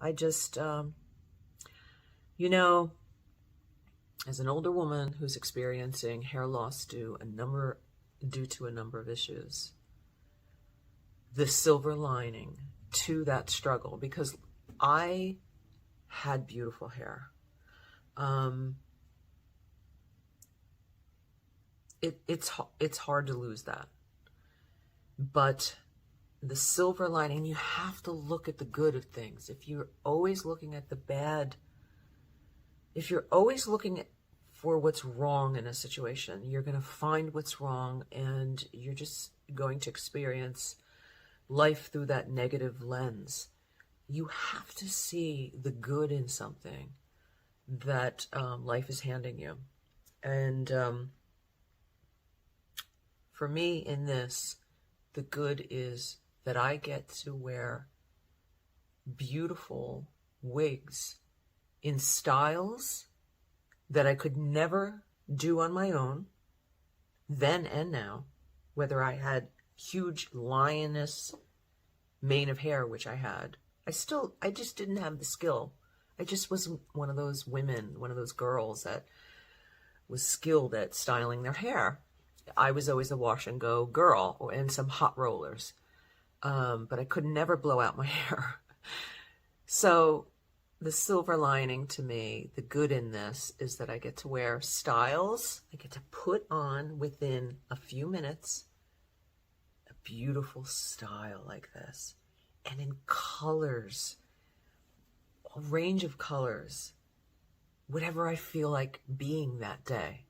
I just, you know, as an older woman who's experiencing hair loss due to a number of issues, the silver lining to that struggle, because I had beautiful hair. It's hard to lose that, but the silver lining, you have to look at the good of things. If you're always looking at the bad, if you're always looking for what's wrong in a situation, you're going to find what's wrong, and you're just going to experience life through that negative lens. You have to see the good in something that life is handing you. And for me in this, the good is that I get to wear beautiful wigs in styles that I could never do on my own, then and now, whether I had huge lioness mane of hair, which I had. I just didn't have the skill. I just wasn't one of those women, one of those girls that was skilled at styling their hair. I was always a wash and go girl and some hot rollers. But I could never blow out my hair. So the silver lining to me, the good in this, is that I get to wear styles. I get to put on within a few minutes a beautiful style like this. And in colors, a range of colors, whatever I feel like being that day.